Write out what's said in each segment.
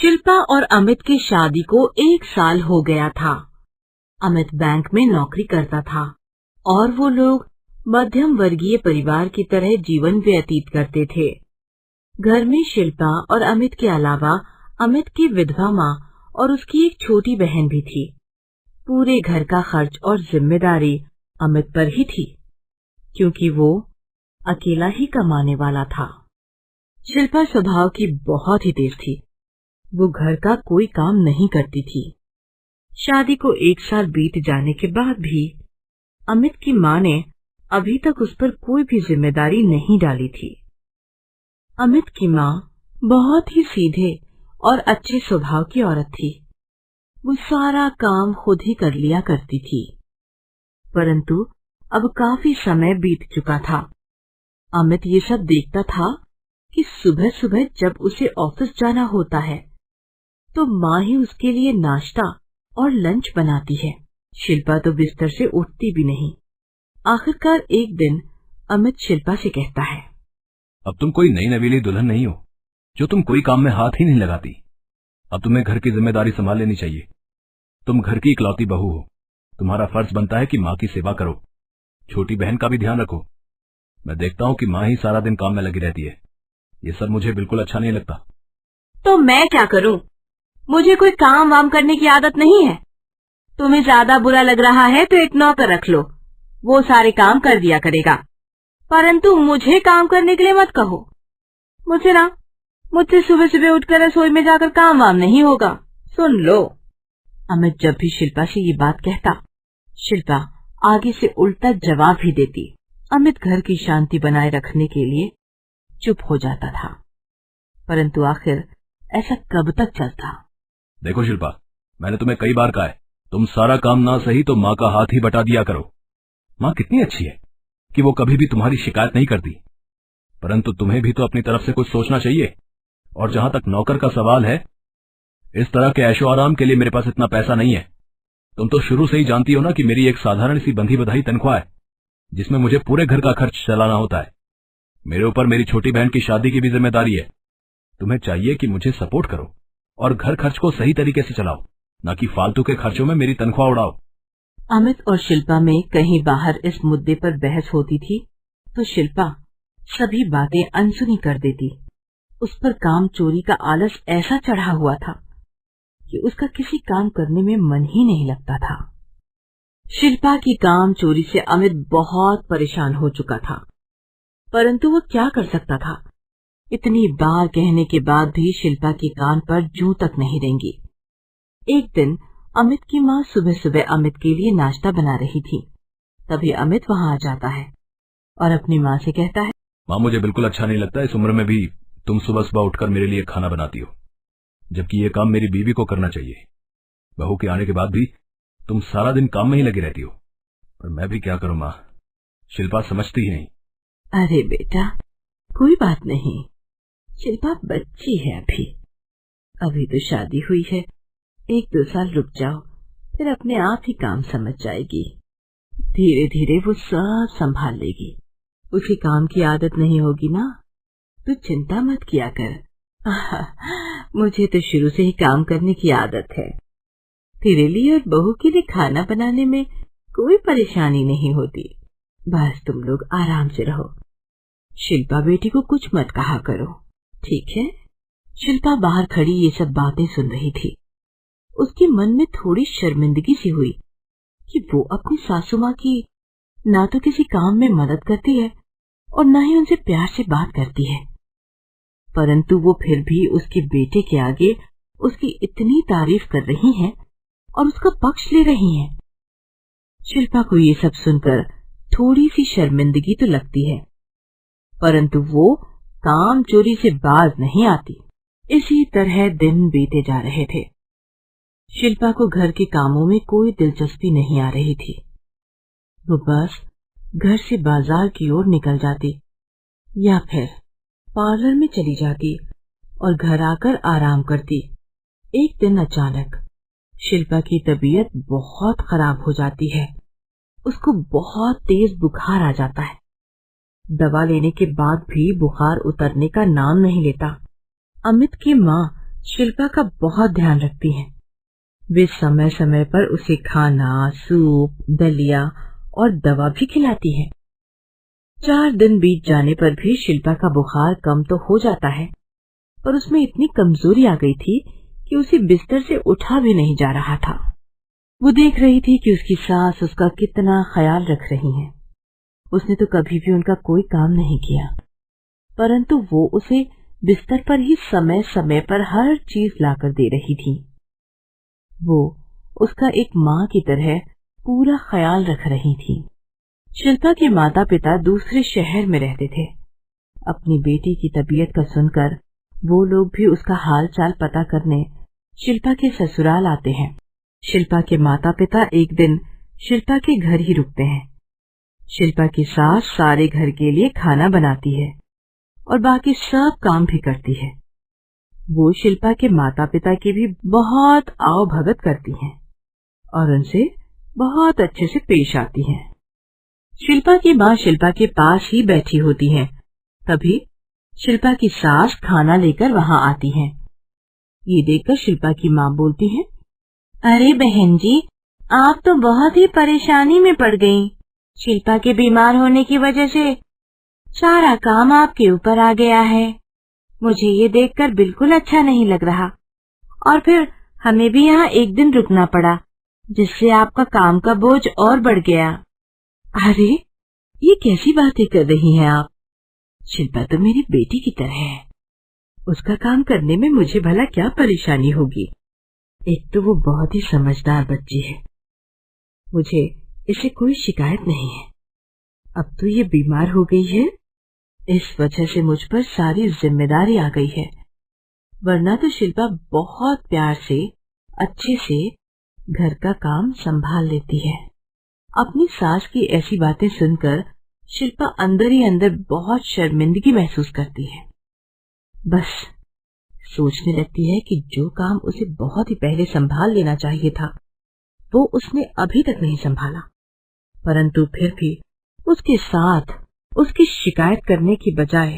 शिल्पा और अमित की शादी को 1 साल हो गया था। अमित बैंक में नौकरी करता था और वो लोग मध्यम वर्गीय परिवार की तरह जीवन व्यतीत करते थे। घर में शिल्पा और अमित के अलावा अमित की विधवा माँ और उसकी एक छोटी बहन भी थी। पूरे घर का खर्च और जिम्मेदारी अमित पर ही थी, क्योंकि वो अकेला ही कमाने वाला था। शिल्पा स्वभाव की बहुत ही तेज थी। वो घर का कोई काम नहीं करती थी। शादी को 1 साल बीत जाने के बाद भी अमित की माँ ने अभी तक उस पर कोई भी जिम्मेदारी नहीं डाली थी। अमित की माँ बहुत ही सीधे और अच्छे स्वभाव की औरत थी। वो सारा काम खुद ही कर लिया करती थी। परंतु अब काफी समय बीत चुका था। अमित ये सब देखता था कि सुबह सुबह जब उसे ऑफिस जाना होता है तो माँ ही उसके लिए नाश्ता और लंच बनाती है। शिल्पा तो बिस्तर से उठती भी नहीं। आखिरकार एक दिन अमित शिल्पा से कहता है, अब तुम कोई नई नवीली दुल्हन नहीं हो जो तुम कोई काम में हाथ ही नहीं लगाती। अब तुम्हें घर की जिम्मेदारी संभाल लेनी चाहिए। तुम घर की इकलौती बहू हो। तुम्हारा फर्ज बनता है कि माँ की सेवा करो, छोटी बहन का भी ध्यान रखो। मैं देखता हूँ कि माँ ही सारा दिन काम में लगी रहती है। ये सब मुझे बिल्कुल अच्छा नहीं लगता। तो मैं क्या करूँ? मुझे कोई काम वाम करने की आदत नहीं है। तुम्हें ज्यादा बुरा लग रहा है तो एक नौकर रख लो, वो सारे काम कर दिया करेगा। परंतु मुझे काम करने के लिए मत कहो। मुझसे सुबह सुबह उठकर रसोई में जाकर काम वाम नहीं होगा, सुन लो। अमित जब भी शिल्पा से ये बात कहता, शिल्पा आगे से उल्टा जवाब भी देती। अमित घर की शांति बनाए रखने के लिए चुप हो जाता था। परंतु आखिर ऐसा कब तक चलता? देखो शिल्पा, मैंने तुम्हें कई बार कहा है, तुम सारा काम ना सही तो माँ का हाथ ही बटा दिया करो। माँ कितनी अच्छी है कि वो कभी भी तुम्हारी शिकायत नहीं करती। परंतु तुम्हें भी तो अपनी तरफ से कुछ सोचना चाहिए। और जहां तक नौकर का सवाल है, इस तरह के ऐशो आराम के लिए मेरे पास इतना पैसा नहीं है। तुम तो शुरू से ही जानती हो ना कि मेरी एक साधारण सी बंधी बधाई तनख्वाह है, जिसमें मुझे पूरे घर का खर्च चलाना होता है। मेरे ऊपर मेरी छोटी बहन की शादी की भी जिम्मेदारी है। तुम्हें चाहिए कि मुझे सपोर्ट करो और घर खर्च को सही तरीके से चलाओ, न कि फालतू के खर्चों में मेरी तनख्वाह उड़ाओ। अमित और शिल्पा में कहीं बाहर इस मुद्दे पर बहस होती थी तो शिल्पा सभी बातें अनसुनी कर देती। उस पर काम चोरी का आलस ऐसा चढ़ा हुआ था कि उसका किसी काम करने में मन ही नहीं लगता था। शिल्पा की काम चोरी से अमित बहुत परेशान हो चुका था, परंतु वो क्या कर सकता था। इतनी बार कहने के बाद भी शिल्पा की कान पर जूं तक नहीं रेंगी। एक दिन अमित की माँ सुबह सुबह अमित के लिए नाश्ता बना रही थी। तभी अमित वहां आ जाता है और अपनी माँ से कहता है, माँ मुझे बिल्कुल अच्छा नहीं लगता इस उम्र में भी तुम सुबह सुबह उठकर मेरे लिए खाना बनाती हो, जबकि ये काम मेरी बीवी को करना चाहिए। बहू के आने के बाद भी तुम सारा दिन काम में ही लगी रहती हो। पर मैं भी क्या करूं माँ, शिल्पा समझती ही नहीं। अरे बेटा, कोई बात नहीं। शिल्पा बच्ची है, अभी तो शादी हुई है। 1-2 साल रुक जाओ, फिर अपने आप ही काम समझ जाएगी। धीरे धीरे वो सब संभाल लेगी। उसे काम की आदत नहीं होगी ना, तो चिंता मत किया कर। मुझे तो शुरू से ही काम करने की आदत है। तेरे लिए और बहू के लिए खाना बनाने में कोई परेशानी नहीं होती। बस तुम लोग आराम से रहो। शिल्पा बेटी को कुछ मत कहा करो, ठीक है? शिल्पा बाहर खड़ी ये सब बातें सुन रही थी। उसके मन में थोड़ी शर्मिंदगी सी हुई कि वो अपनी सासू माँ की ना तो किसी काम में मदद करती है और न ही उनसे प्यार से बात करती है। परंतु वो फिर भी उसके बेटे के आगे उसकी इतनी तारीफ कर रही हैं और उसका पक्ष ले रही हैं। शिल्पा को ये सब सुनकर थोड़ी सी शर्मिंदगी तो लगती है, परंतु वो काम चोरी से बाज नहीं आती। इसी तरह दिन बीते जा रहे थे। शिल्पा को घर के कामों में कोई दिलचस्पी नहीं आ रही थी। वो बस घर से बाजार की ओर निकल जाती या फिर पार्लर में चली जाती और घर आकर आराम करती। एक दिन अचानक शिल्पा की तबीयत बहुत खराब हो जाती है। उसको बहुत तेज बुखार आ जाता है। दवा लेने के बाद भी बुखार उतरने का नाम नहीं लेता। अमित की माँ शिल्पा का बहुत ध्यान रखती हैं। वे समय समय पर उसे खाना, सूप, दलिया और दवा भी खिलाती हैं। 4 दिन बीत जाने पर भी शिल्पा का बुखार कम तो हो जाता है, पर उसमें इतनी कमजोरी आ गई थी कि उसे बिस्तर से उठा भी नहीं जा रहा था। वो देख रही थी कि उसकी सास उसका कितना ख्याल रख रही हैं। उसने तो कभी भी उनका कोई काम नहीं किया, परंतु वो उसे बिस्तर पर ही समय समय पर हर चीज लाकर दे रही थी। वो उसका एक माँ की तरह पूरा ख्याल रख रही थी। शिल्पा के माता पिता दूसरे शहर में रहते थे। अपनी बेटी की तबीयत का सुनकर वो लोग भी उसका हाल चाल पता करने शिल्पा के ससुराल आते हैं। शिल्पा के माता पिता एक दिन शिल्पा के घर ही रुकते हैं। शिल्पा की सास सारे घर के लिए खाना बनाती है और बाकी सब काम भी करती है। वो शिल्पा के माता पिता की भी बहुत आओ भगत करती हैं और उनसे बहुत अच्छे से पेश आती हैं। शिल्पा की माँ शिल्पा के पास ही बैठी होती है। तभी शिल्पा की सास खाना लेकर वहां आती है। ये देखकर शिल्पा की माँ बोलती है, अरे बहन जी, आप तो बहुत ही परेशानी में पड़ गईं। शिल्पा के बीमार होने की वजह से सारा काम आपके ऊपर आ गया है। मुझे ये देखकर बिल्कुल अच्छा नहीं लग रहा, और फिर हमें भी यहाँ एक दिन रुकना पड़ा, जिससे आपका काम का बोझ और बढ़ गया। अरे, ये कैसी बातें कर रही हैं आप? शिल्पा तो मेरी बेटी की तरह है। उसका काम करने में मुझे भला क्या परेशानी होगी? एक तो वो बहुत ही समझदार बच्ची है। मुझे इससे कोई शिकायत नहीं है। अब तो ये बीमार हो गई है, इस वजह से मुझ पर सारी जिम्मेदारी आ गई है, वरना तो शिल्पा बहुत प्यार से अच्छे से घर का काम संभाल लेती है। अपनी सास की ऐसी बातें सुनकर शिल्पा अंदर ही अंदर बहुत शर्मिंदगी महसूस करती है। बस सोचने लगती है कि जो काम उसे बहुत ही पहले संभाल लेना चाहिए था, वो उसने अभी तक नहीं संभाला। परंतु फिर भी उसके साथ उसकी शिकायत करने की बजाय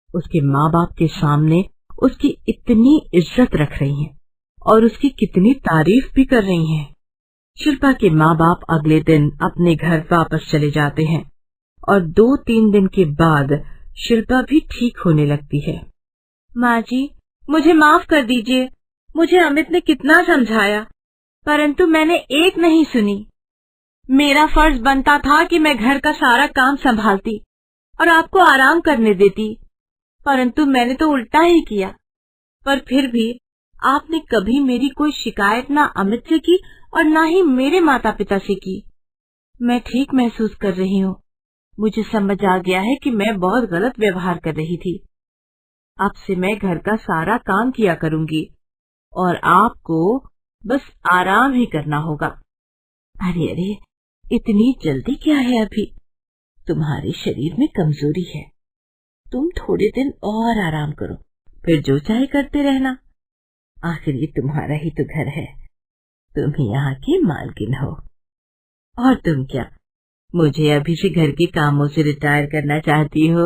उसके माँ बाप के सामने उसकी इतनी इज्जत रख रही हैं और उसकी कितनी तारीफ भी कर रही हैं। शिल्पा के माँ बाप अगले दिन अपने घर वापस चले जाते हैं और 2-3 दिन के बाद शिल्पा भी ठीक होने लगती है। माँ जी, मुझे माफ कर दीजिए। मुझे अमित ने कितना समझाया, परंतु मैंने एक नहीं सुनी। मेरा फर्ज बनता था कि मैं घर का सारा काम संभालती और आपको आराम करने देती, परंतु मैंने तो उल्टा ही किया। पर फिर भी आपने कभी मेरी कोई शिकायत ना अमित से की और ना ही मेरे माता पिता से की। मैं ठीक महसूस कर रही हूँ। मुझे समझ आ गया है कि मैं बहुत गलत व्यवहार कर रही थी। अब से मैं घर का सारा काम किया करूंगी और आपको बस आराम ही करना होगा। अरे अरे, इतनी जल्दी क्या है? अभी तुम्हारे शरीर में कमजोरी है। तुम थोड़े दिन और आराम करो, फिर जो चाहे करते रहना। आखिर ये तुम्हारा ही तो घर है, तुम ही यहाँ की मालकिन हो। और तुम क्या मुझे अभी से घर के कामों से रिटायर करना चाहती हो?